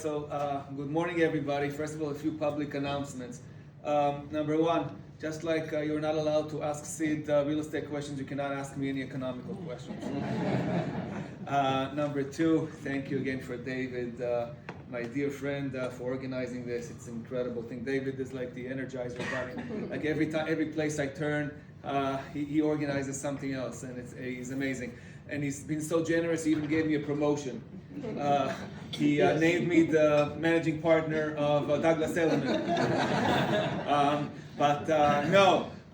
Good morning, everybody. First of all, a few public announcements. Number one, just like you're not allowed to ask Sid real estate questions, you cannot ask me any economical questions. Number two, thank you again for David, my dear friend, for organizing this. It's an incredible thing. David is like the Energizer bunny. Like every place I turn, he organizes something else, and he's amazing. And he's been so generous, he even gave me a promotion. He named me the managing partner of Douglas Elliman.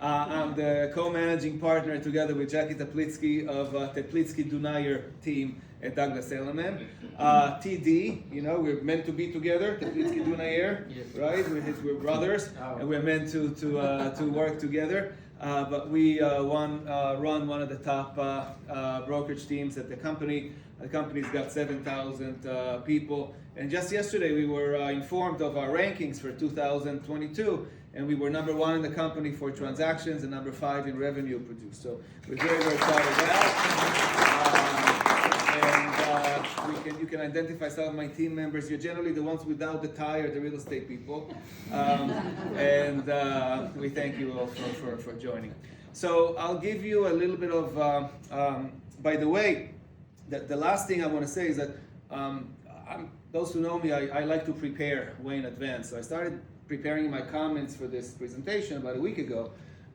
I'm the co-managing partner together with Jackie Teplitzky of Teplitzky Dunayer team at Douglas Elliman. TD, we're meant to be together, Teplitzky Dunayer, right? We're brothers, and we're meant to work together. But we run one of the top brokerage teams at the company. The company's got 7,000 people. And just yesterday we were informed of our rankings for 2022. And we were number 1 in the company for transactions and number 5 in revenue produced. So we're very, very proud of that. You can identify some of my team members. You're generally the ones without the tie or the real estate people. We thank you all for joining. So I'll give you a little bit of, by the way, the last thing I want to say is that those who know me, I like to prepare way in advance. So I started preparing my comments for this presentation about a week ago,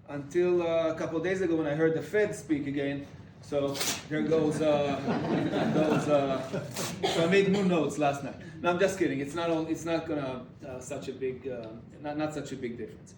until a couple of days ago when I heard the Fed speak again. So there goes so I made new notes last night. No, I'm just kidding. It's not gonna such a big not such a big difference.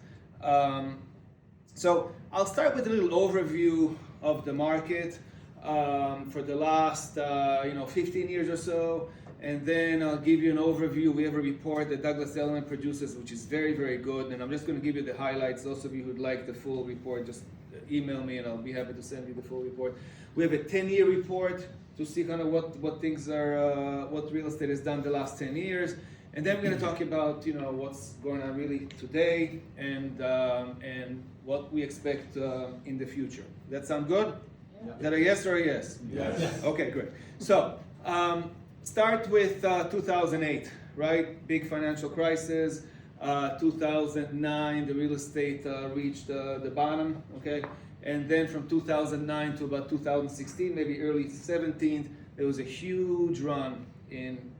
So I'll start with a little overview of the market for the last 15 years or so. And then I'll give you an overview. We have a report that Douglas Elliman produces, which is very, very good. And I'm just going to give you the highlights. Those of you who'd like the full report, just email me and I'll be happy to send you the full report. We have a 10-year report to see kind of what things are, what real estate has done the last 10 years. And then we're going to talk about what's going on really today and what we expect in the future. That sound good? Yeah. Is that a yes or a yes? Yes. Okay, great. So. Start with 2008, right? Big financial crisis. 2009, the real estate reached the bottom, okay? And then from 2009 to about 2016, maybe early 17, there was a huge run in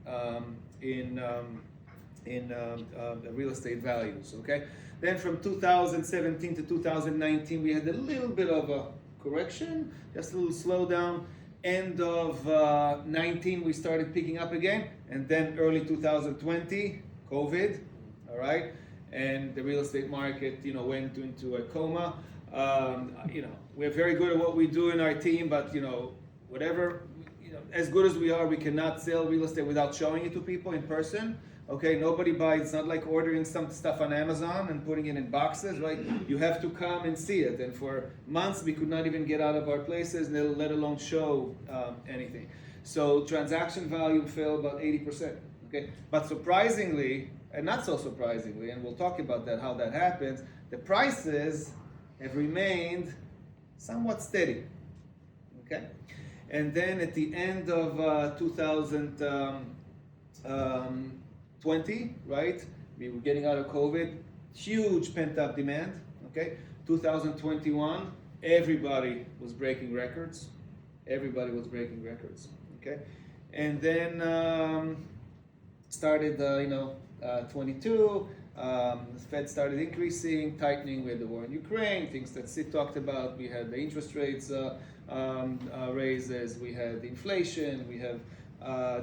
real estate values, okay? Then from 2017 to 2019, we had a little bit of a correction, just a little slowdown. End of 19, we started picking up again, and then early 2020, COVID, all right, and the real estate market, went into a coma. We're very good at what we do in our team, but whatever, as good as we are, we cannot sell real estate without showing it to people in person. Okay, nobody buys. It's not like ordering some stuff on Amazon and putting it in boxes, right? You have to come and see it. And for months, we could not even get out of our places, let alone show anything. So transaction volume fell about 80%. Okay, but surprisingly, and not so surprisingly, and we'll talk about that, how that happens, the prices have remained somewhat steady. Okay, and then at the end of 2020, right? We were getting out of COVID, huge pent-up demand, okay? 2021, everybody was breaking records. Everybody was breaking records, okay? And then started, 22, the Fed started increasing, tightening. We had the war in Ukraine, things that Sid talked about. We had the interest rates raises, we had inflation, we have,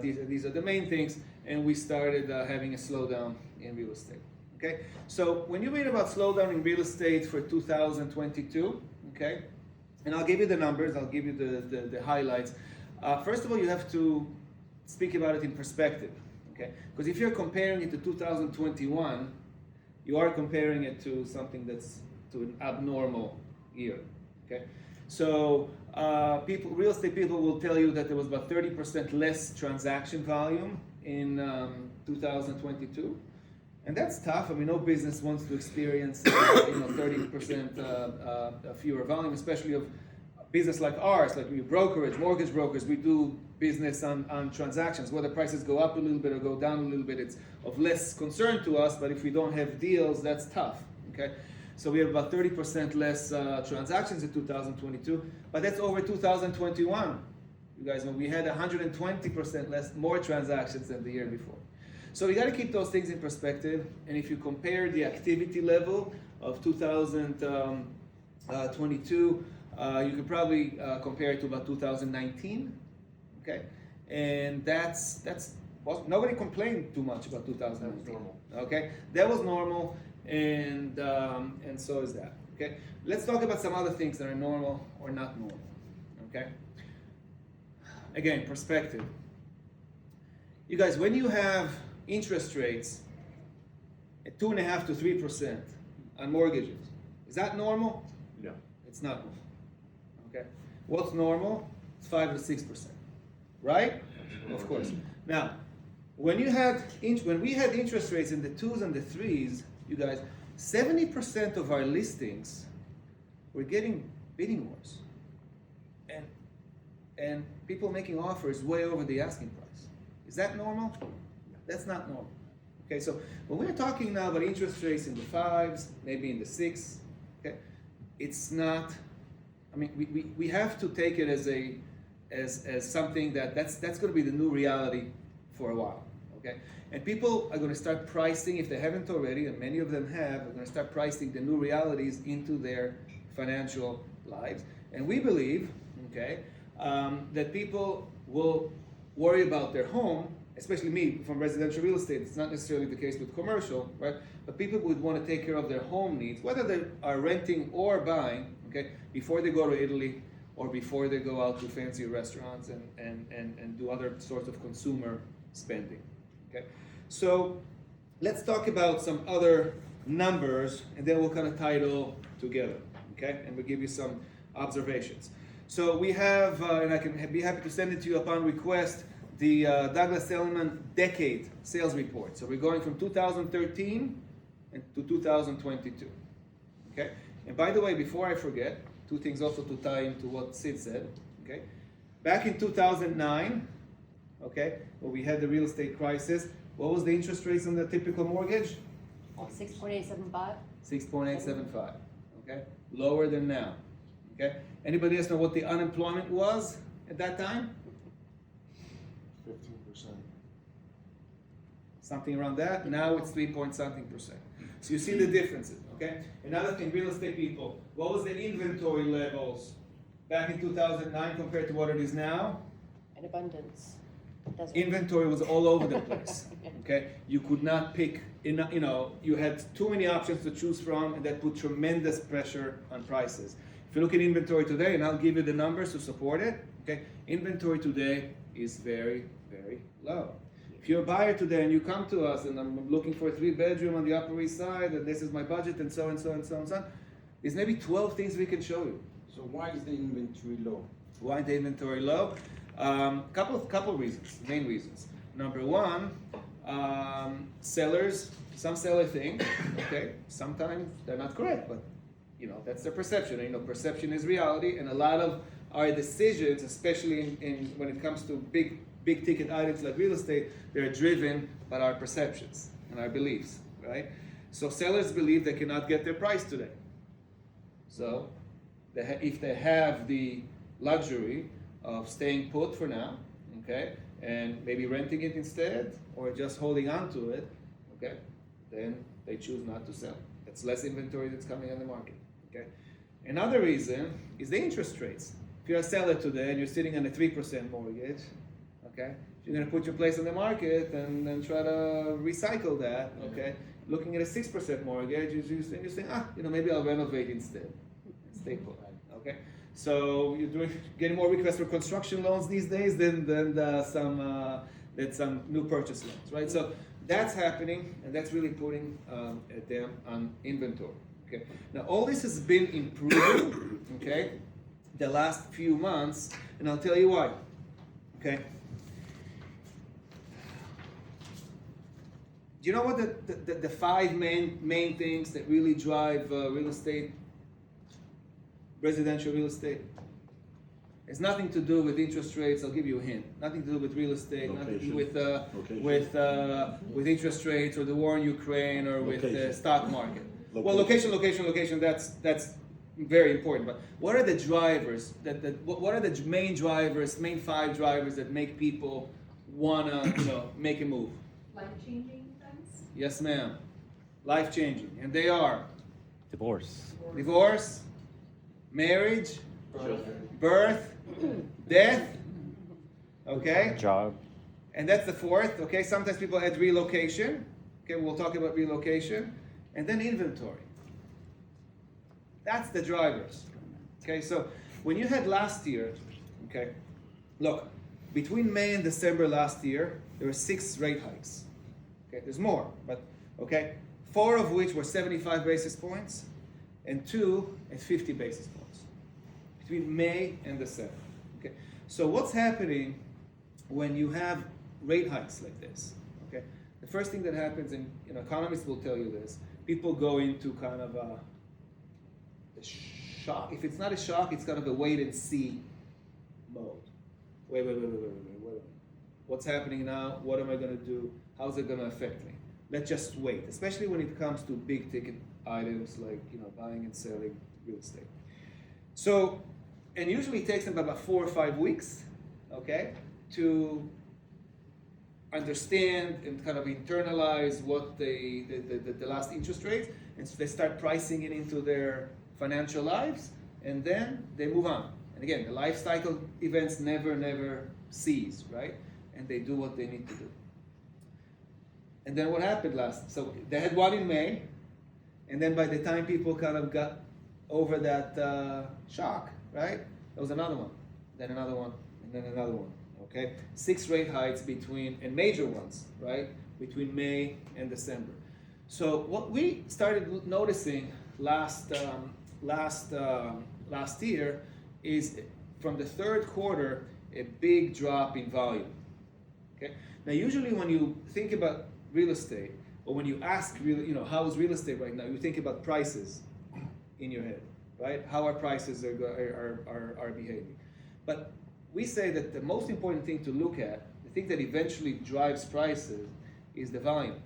these are the main things. And we started having a slowdown in real estate, okay? So when you read about slowdown in real estate for 2022, okay, and I'll give you the numbers, I'll give you the highlights. First of all, you have to speak about it in perspective, okay? Because if you're comparing it to 2021, you are comparing it to something that's to an abnormal year, okay? So real estate people will tell you that there was about 30% less transaction volume in 2022, and that's tough. I mean, no business wants to experience 30% fewer volume, especially of business like ours, like we brokerage, mortgage brokers. We do business on transactions. Whether prices go up a little bit or go down a little bit, it's of less concern to us, but if we don't have deals, that's tough, okay? So we have about 30% less transactions in 2022, but that's over 2021. You guys know we had 120% less, more transactions than the year before. So we got to keep those things in perspective, and if you compare the activity level of 2022, you could probably compare it to about 2019, okay? And that's nobody complained too much about 2019. That was normal. Okay, that was normal, and so is that. Okay, let's talk about some other things that are normal or not normal. Okay. Again, perspective. You guys, when you have interest rates at 2.5% to 3% on mortgages, is that normal? No. It's not normal. Okay. What's normal? It's 5 to 6%. Right? Of course. Now, when we had interest rates in the 2s and the 3s, you guys, 70% of our listings were getting bidding wars. And people making offers way over the asking price. Is that normal? That's not normal. Okay, so when we're talking now about interest rates in the 5s, maybe in the 6s, okay, it's not, I mean, we have to take it as something that's going to be the new reality for a while. Okay, and people are going to start pricing, if they haven't already, and many of them have, are going to start pricing the new realities into their financial lives. And we believe, okay, that people will worry about their home, especially me from residential real estate. It's not necessarily the case with commercial, right? But people would want to take care of their home needs, whether they are renting or buying, okay, before they go to Italy or before they go out to fancy restaurants and do other sorts of consumer spending. Okay, so let's talk about some other numbers, and then we'll kind of tie it all together. Okay, and we'll give you some observations. So we have, and I can be happy to send it to you upon request, the Douglas Elliman Decade Sales Report. So we're going from 2013 to 2022. Okay, and by the way, before I forget, two things also to tie into what Sid said. Okay, back in 2009. Okay, well, we had the real estate crisis. What was the interest rates on the typical mortgage? 6.875. 6.875. Okay, lower than now. Okay, anybody else know what the unemployment was at that time? 15%. Something around that. Now it's 3-point-something%. So you see the differences. Okay. Another thing, real estate people. What was the inventory levels back in 2009 compared to what it is now? An abundance. Inventory was all over the place. Okay, you could not pick. You had too many options to choose from, and that put tremendous pressure on prices. If you look at inventory today, and I'll give you the numbers to support it. Okay, inventory today is very, very low. If you're a buyer today and you come to us and I'm looking for a 3-bedroom on the Upper East Side, and this is my budget, and so and so and so and so, there's maybe 12 things we can show you. So why is the inventory low? Why the inventory low? Couple reasons, main reasons. Number one, sellers, some sellers think, okay, sometimes they're not correct, but that's their perception. Perception is reality, and a lot of our decisions, especially when it comes to big ticket items like real estate, they're driven by our perceptions and our beliefs, right? So sellers believe they cannot get their price today. So if they have the luxury of staying put for now, okay, and maybe renting it instead, or just holding on to it, okay, then they choose not to sell. It's less inventory that's coming on the market, okay. Another reason is the interest rates. If you're a seller today and you're sitting on a 3% mortgage, okay, you're going to put your place on the market and then try to recycle that, okay. Looking at a 6% mortgage, you're saying, maybe I'll renovate instead, stay put, okay. So you're getting more requests for construction loans these days than some new purchase loans, right? So that's happening, and that's really putting a dam on inventory. Okay. Now all this has been improving, okay, the last few months, and I'll tell you why. Okay. Do you know what the 5 main things that really drive real estate? Residential real estate. It's nothing to do with interest rates. I'll give you a hint. Nothing to do with real estate. Nothing to do with with interest rates or the war in Ukraine or with the stock market. Well, location. That's very important. But what are the drivers? What are the main drivers? Main 5 drivers that make people wanna make a move? Life-changing events? Yes, ma'am. Life changing, and they are divorce, marriage, birth, death, okay? Job. And that's the 4th, okay? Sometimes people add relocation, okay? We'll talk about relocation, and then inventory. That's the drivers, okay? So when you had last year, okay, look, between May and December last year, there were 6 rate hikes, okay? There's more, but, okay? 4 of which were 75 basis points, and 2 at 50 basis points. Between May and December. Okay, so what's happening when you have rate hikes like this? Okay, the first thing that happens, and economists will tell you this, people go into kind of a shock. If it's not a shock, it's kind of a wait and see mode. Wait. What's happening now? What am I going to do? How's it going to affect me? Let's just wait, especially when it comes to big ticket items like buying and selling real estate. So, and usually it takes them about 4 or 5 weeks, okay, to understand and kind of internalize what the last interest rates, and so they start pricing it into their financial lives, and then they move on. And again, the life cycle events never cease, right? And they do what they need to do. And then what happened so they had one in May, and then by the time people kind of got over that shock, right? There was another one, then another one, and then another one, okay? 6 rate hikes and major ones, right? Between May and December. So what we started noticing last year is from the 3rd quarter, a big drop in volume, okay? Now usually when you think about real estate, or when you ask, how is real estate right now, you think about prices in your head, right? How our prices are behaving. But we say that the most important thing to look at, the thing that eventually drives prices, is the volume.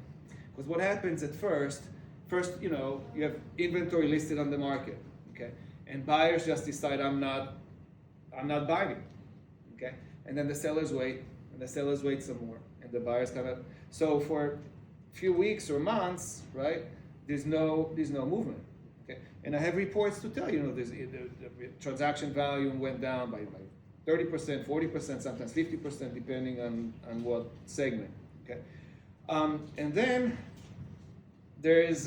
Because what happens at first, you have inventory listed on the market, okay? And buyers just decide, I'm not buying, okay? And then the sellers wait, and the sellers wait some more, and the buyers so for a few weeks or months, right, there's no movement. Okay? And I have reports to tell you, the transaction value went down by 30%, 40%, sometimes 50%, depending on what segment. Okay, and then there is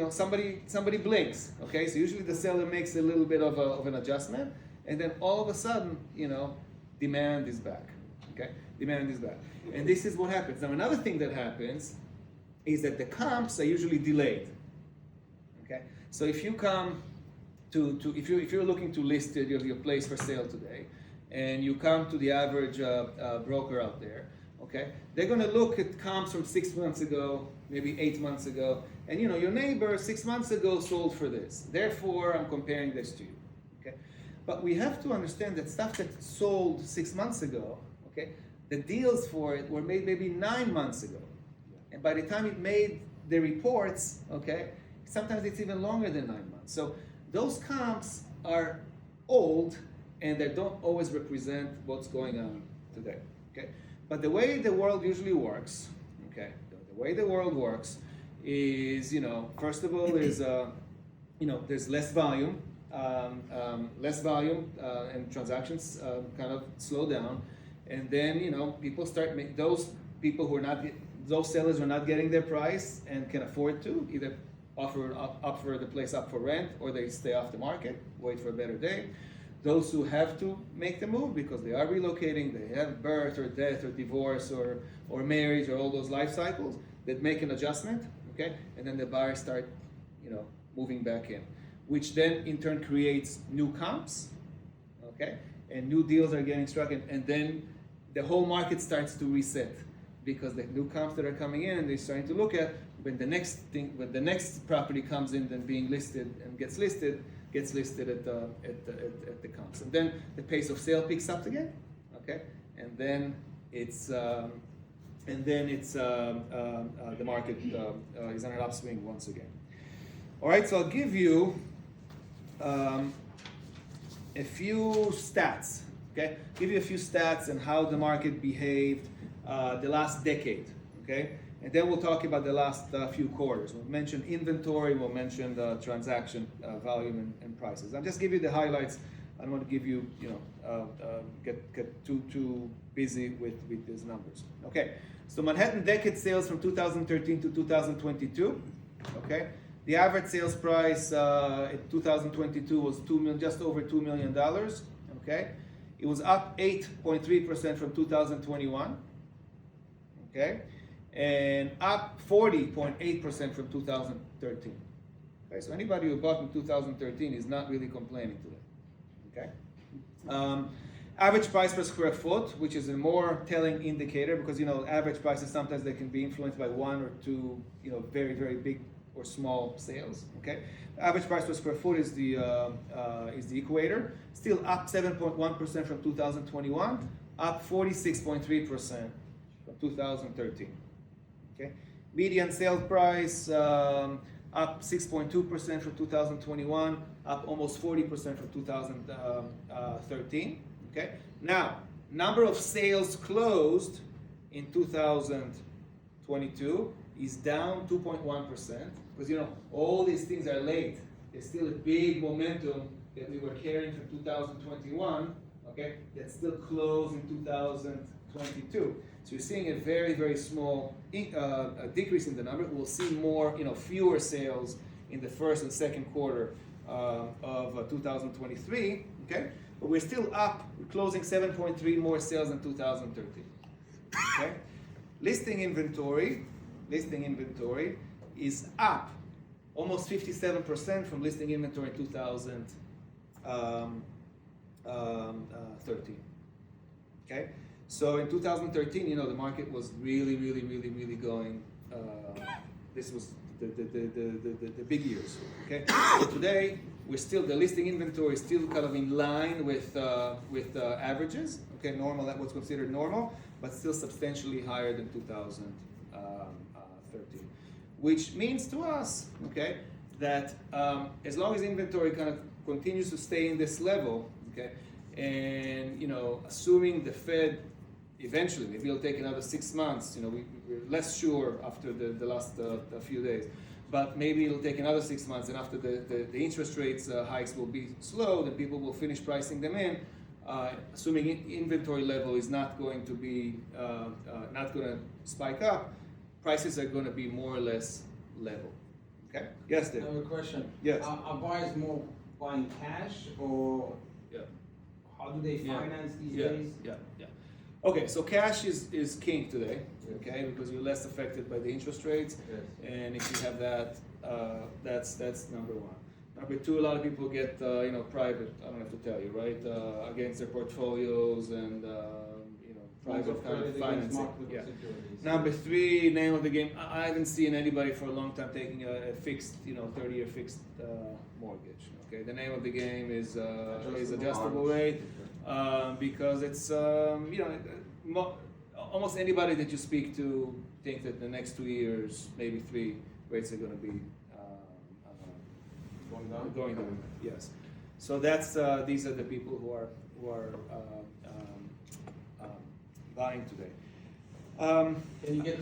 somebody blinks. Okay, so usually the seller makes a little bit of an adjustment, and then all of a sudden, demand is back. Okay, demand is back, and this is what happens. Now another thing that happens is that the comps are usually delayed. Okay, so if you come if you're looking to list your place for sale today, and you come to the average broker out there, okay, they're going to look at comps from 6 months ago, maybe 8 months ago, and your neighbor 6 months ago sold for this. Therefore, I'm comparing this to you. Okay, but we have to understand that stuff that sold 6 months ago, okay, the deals for it were made maybe 9 months ago. And by the time it made the reports, okay, sometimes it's even longer than 9 months. So those comps are old, and they don't always represent what's going on today. Okay, but the way the world usually works, okay, the way the world works is, first of all, there's less volume, and transactions kind of slow down, and then people start those people who are not. Those sellers are not getting their price and can afford to either offer the place up for rent, or they stay off the market, wait for a better day. Those who have to make the move because they are relocating, they have birth or death or divorce or marriage or all those life cycles, that make an adjustment, okay? And then the buyers start, moving back in, which then in turn creates new comps, okay? And new deals are getting struck, and then the whole market starts to reset, because the new comps that are coming in, and they're starting to look at when the next property comes in and being listed and gets listed, gets listed at the comps. And then the pace of sale picks up again, okay? And then the market is on an upswing once again. All right, so I'll give you a few stats, okay? Give you a few stats on how the market behaved the last decade, okay? And then we'll talk about the last few quarters. We'll mention inventory, we'll mention the transaction volume and prices. I'll just give you the highlights. I don't want to give you, get too busy with these numbers. Okay, so Manhattan decade sales from 2013 to 2022, okay? The average sales price in 2022 was just over $2 million, okay? It was up 8.3% from 2021, okay? And up 40.8% from 2013. Okay, so anybody who bought in 2013 is not really complaining today. Okay. Average price per square foot, which is a more telling indicator, because average prices sometimes they can be influenced by one or two very, very big or small sales. Okay. Average price per square foot is the equator. Still up 7.1% from 2021, up 46.3% from 2013. Okay. Median sale price up 6.2% from 2021, up almost 40% from 2013. Okay. Now, number of sales closed in 2022 is down 2.1% because all these things are late. There's still a big momentum that we were carrying from 2021. Okay, that's still closed in 2022. So you're seeing a very, very small decrease in the number. We'll see more, fewer sales in the first and second quarter of 2023. Okay, but we're still up. We're closing 7.3 more sales than 2013. Okay, listing inventory is up almost 57% from listing inventory in 2013. Okay. So in 2013, the market was really, really, really, really going. This was the big years. Okay. So today the listing inventory is still kind of in line with averages. Okay, normal. That was considered normal, but still substantially higher than 2013, which means to us, okay, that as long as inventory kind of continues to stay in this level, okay, and assuming the Fed eventually, maybe it'll take another 6 months. We're less sure after the last few days, but maybe it'll take another 6 months. And after the interest rates hikes will be slow, then people will finish pricing them in. Assuming inventory level is not going to be not going to spike up, prices are going to be more or less level. Okay. Yes, Dave. I have a question. Yes. Are buyers more buying cash or how do they finance these days? Yeah. Okay, so cash is king today, okay, because you're less affected by the interest rates, and if you have that, that's number one. Number two, a lot of people get private. I don't have to tell you, right? Against their portfolios and private kind of financing. Yeah. Number three, name of the game. I haven't seen anybody for a long time taking a fixed, 30-year fixed mortgage. Okay, the name of the game is adjustable rate. Because it's almost anybody that you speak to think that the next 2 years, maybe 3, rates are going to be going down. Yes. So that's these are the people who are buying today. Can you get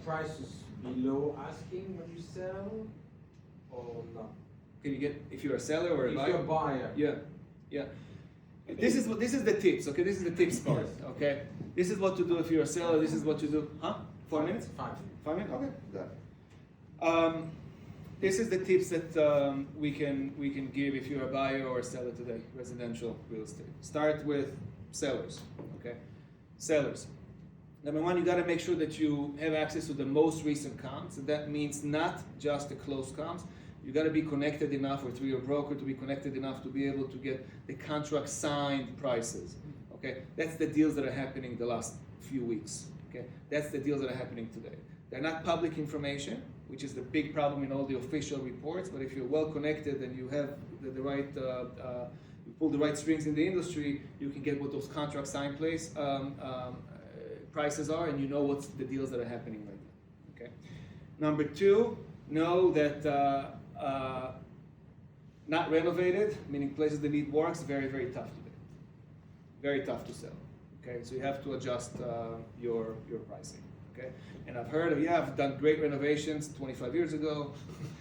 prices below asking when you sell, or not? Can you get if you're a seller or a buyer? If you're a buyer. Yeah. This is the tips, okay? This is the tips part, okay? This is what to do if you're a seller. This is what you do. 4 minutes? 5. 5 minutes? Okay. Done. This is the tips that we can give if you're a buyer or a seller today, residential real estate. Start with sellers, okay? Sellers. Number one, you got to make sure that you have access to the most recent comps. And that means not just the closed comps. You got to be connected enough, or through your broker to be connected enough to be able to get the contract signed prices. Okay, that's the deals that are happening the last few weeks. Okay, that's the deals that are happening today. They're not public information, which is the big problem in all the official reports. But if you're well connected and you have the right, you pull the right strings in the industry, you can get what those contracts signed place prices are, and you know what's the deals that are happening right now. Okay. Number two, know that not renovated, meaning places that need work, is very, very tough to do. Very tough to sell. Okay, so you have to adjust your pricing. Okay, and I've heard of, yeah, I've done great renovations 25 years ago.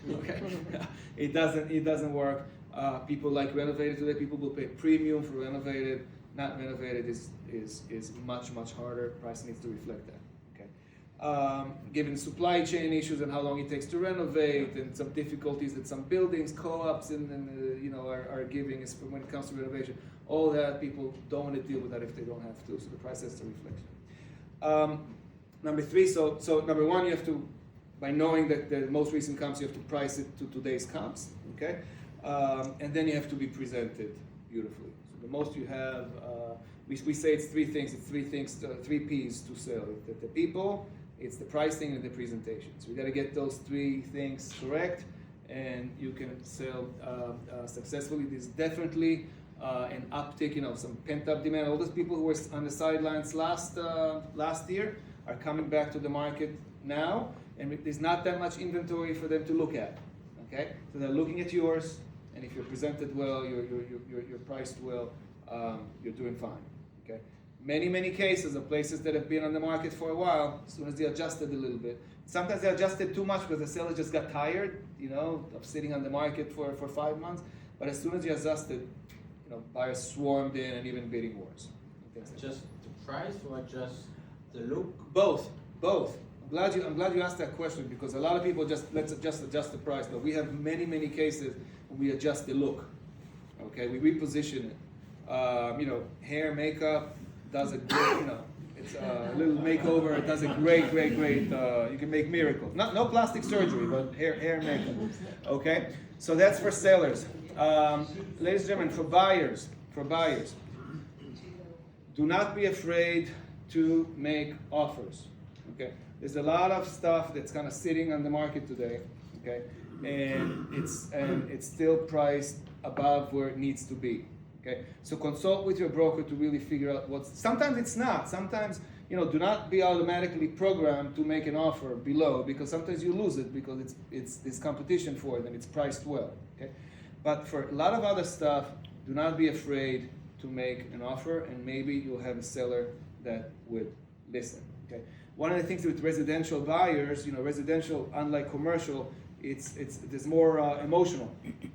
Okay, it doesn't work. People like renovated today. People will pay premium for renovated. Not renovated is much harder. Price needs to reflect that. Given supply chain issues and how long it takes to renovate, and some difficulties that some buildings, co-ops, are giving when it comes to renovation, all that, people don't want to deal with that if they don't have to. So the price has to reflect that. Number three, so number one, you have to, by knowing that the most recent comps, you have to price it to today's comps. Okay, and then you have to be presented beautifully. So the most you have, we say it's three things. It's three things, three P's to sell. The people, it's the pricing, and the presentation. So you got to get those three things correct, and you can sell successfully. There's definitely an uptick, some pent-up demand. All those people who were on the sidelines last year are coming back to the market now, and there's not that much inventory for them to look at. Okay, so they're looking at yours, and if you're presented well, you're priced well, you're doing fine. Okay. Many cases of places that have been on the market for a while, as soon as they adjusted a little bit, sometimes they adjusted too much because the seller just got tired, of sitting on the market for 5 months. But as soon as you adjusted, buyers swarmed in and even bidding wars. Just the price or just the look? Both. I'm glad you asked that question, because a lot of people let's adjust the price, but we have many cases when we adjust the look. Okay, we reposition it. Hair, makeup does a great, it's a little makeover. It does a great. You can make miracles. No plastic surgery, but hair and makeup. Okay, so that's for sellers. Ladies and gentlemen, for buyers, do not be afraid to make offers. Okay, there's a lot of stuff that's kind of sitting on the market today. Okay, and it's still priced above where it needs to be. Okay, so consult with your broker to really figure out sometimes it's not. Sometimes, do not be automatically programmed to make an offer below, because sometimes you lose it because it's competition for it and it's priced well. Okay, but for a lot of other stuff, do not be afraid to make an offer, and maybe you'll have a seller that would listen. Okay, one of the things with residential buyers, residential, unlike commercial, it's more emotional.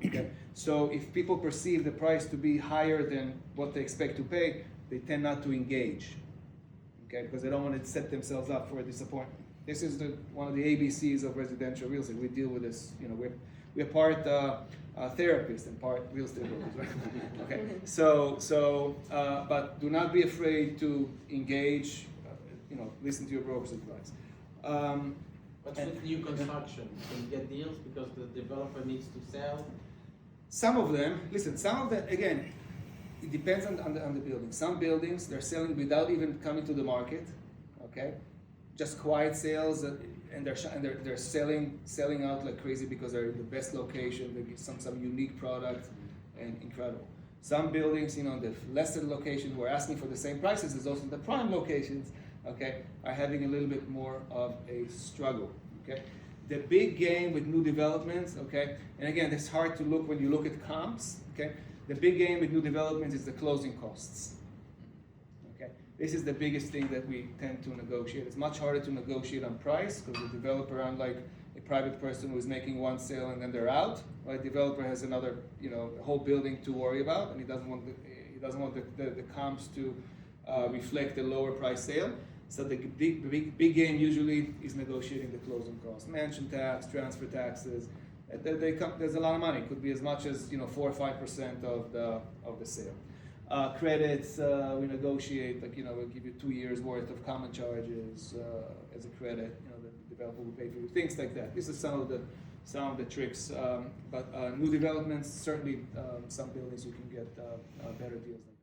Okay? So if people perceive the price to be higher than what they expect to pay, they tend not to engage. Okay, because they don't want to set themselves up for a disappointment. This is one of the ABCs of residential real estate. We deal with this. We're part therapists and part real estate brokers, right? Okay. So but do not be afraid to engage. Listen to your broker's advice. What's with new construction? Can you get deals because the developer needs to sell? Some of them, again, it depends on the building. Some buildings, they're selling without even coming to the market, okay? Just quiet sales, and they're selling out like crazy because they're in the best location. They get some unique product, and incredible. Some buildings, the lesser location who are asking for the same prices as also the prime locations, okay, are having a little bit more of a struggle. Okay, the big game with new developments, okay, and again, it's hard to look when you look at comps. Okay, the big game with new developments is the closing costs. Okay, this is the biggest thing that we tend to negotiate. It's much harder to negotiate on price because the developer, unlike a private person who is making one sale and then they're out, right? The developer has another, a whole building to worry about, and he doesn't want the comps to reflect the lower price sale. So the big game usually is negotiating the closing costs, mansion tax, transfer taxes. There's a lot of money. It could be as much as 4 or 5% of the sale. Credits, we negotiate, we'll give you 2 years worth of common charges as a credit. The developer will pay for you. Things like that. This is some of the tricks. But new developments, certainly some buildings you can get better deals than